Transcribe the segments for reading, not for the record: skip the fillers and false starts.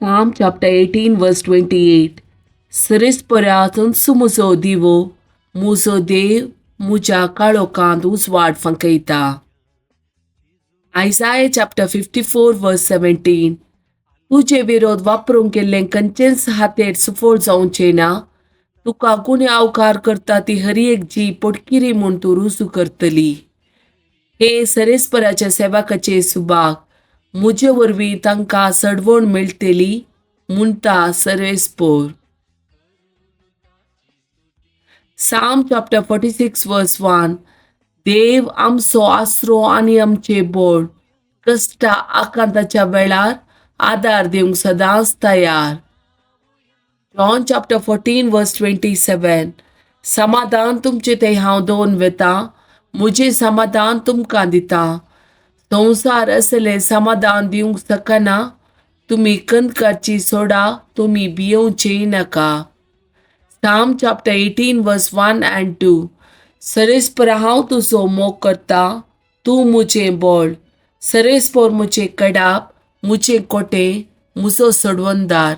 Psalm chapter 18, verse 28. Sirisporiatunsu muzo divo, muzo dev, muja kaळोखांत उजवाड फंकयता. Isaiah chapter 54, verse 17. तुझे विरोध वापरून केल्लें खंयचेच हातेर सुफोळ जावचें ना. तुका गुन्हे अवकार करता ती हर एक जी पोटकिरी म्हूण तूं रुजू करतली. हे सरेस्पराच्या सेवकाचे सुबाग, मुजे वरवीं तांकां सडवण मेळटली म्हणटा सरेस्पोर. Psalm chapter 46, verse 1. देव आमचो आसरो आनी आमचे बोड, कश्टा आकांताच्या वेळार आदार दिवंक सदांच तयार. John chapter 14, verse 27. समाधान तुमचे ते हांव दोन वेता, मुझे समाधान तुमकां दिता. संसार असले समाधान दिवंक शकना. तुम्ही कंदकाची सोडा, तुम्ही भियेवचे नाका. Psalm chapter 18, verse 1 and 2. सरेस्पर हांव तुजो मोग करता, तूं मुझें बोड. सरेस्पर मुझे कडाप, मुझे कोटे, मुजो सोडवणदार.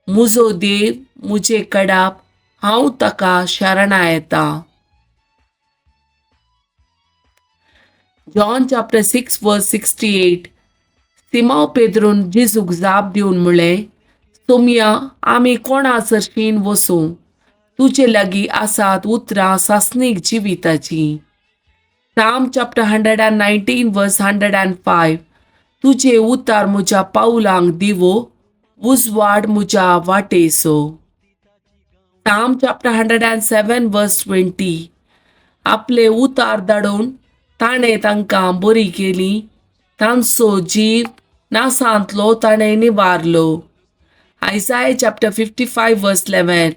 मुजो देव, मुझे कडाप, हांव ताका शरणा येता. John chapter 6, verse 68. सिमांव पेद्रून जेजूक जाप दिवन म्हणलें, सोमया आमी कोणा सरशीन वसूं. तुजे लागीं आसात उतरां सासणीक जिविताची. Psalm chapter 119, verse 105. तुझे उतार म्हज्या पावलांक दिवो, उजवाड म्हज्या वाटेसो. Psalm chapter 107, verse 20. आपले उतार धाडून ताणें तांकां बरी केली, तांचो जीव नासांतलो ताणें निवारलो. Isaiah chapter 55, verse 11.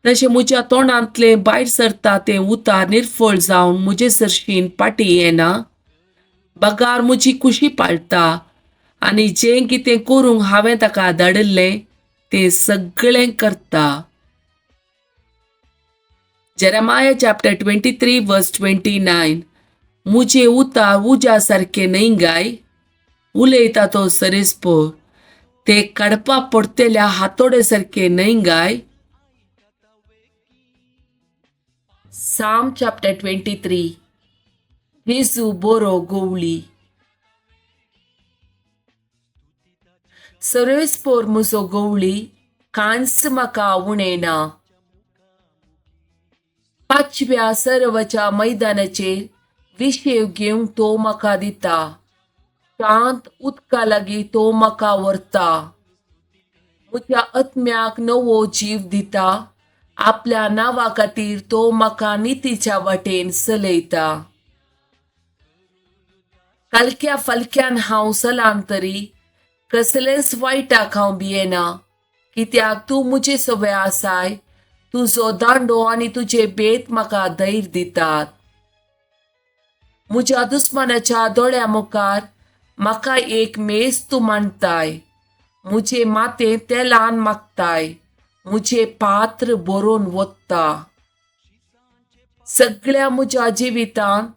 तशें म्हज्या तोंडांतले भायर सरता ते उतार निर्फळ जावन म्हजे सरशीन पाटी येना. बगार म्हजी कुशी पाळटा आनी जें कितें करूंक हांवें ताका धाडिल्लें तें सगळें करता. Jeremiah chapter 23, verse 29. मुझे उतार उज्या सारखे न्हय गाय. उलयता तो सरेस्पोर, ते काडपा पडटल्या हातोडे सारखे न्हय गाय. Psalm chapter 23. जेजू बरो गोवळी. सरेस्पोर म्हजो गोवळी, कांयच म्हाका उणेना. पाचव्या सर्वच्या मैदानाचेर विशेव घेवंक तो म्हाका दिता. शांत उदका लागीं तो म्हाका व्हरता. म्हज्या आत्म्याक नवो जीव दिता. आपल्या नांवा खातीर तो म्हाका नितीच्या वाटेन चलयता. कालक्या फालक्यान हांव चलां तरी कसलेंच वायटाक हांव भियेना. कित्याक तूं म्हजे सवे आसाय. तुजो दांडो आनी तुजे बेत म्हाका धैर्य दितात. म्हज्या दुस्मानाच्या दोळ्या मुखार म्हाका एक मेज तूं मांडटाय. म्हजे माथेंत तेलान मागताय. म्हजे पात्र भरून वता. सगळ्या म्हज्या जिवितांत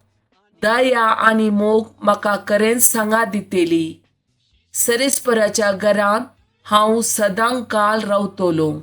दया आनी मोग म्हाका खरेंच सांगा दितेली. सरेस्पराच्या घरांत हांव सदां काल रावतलों.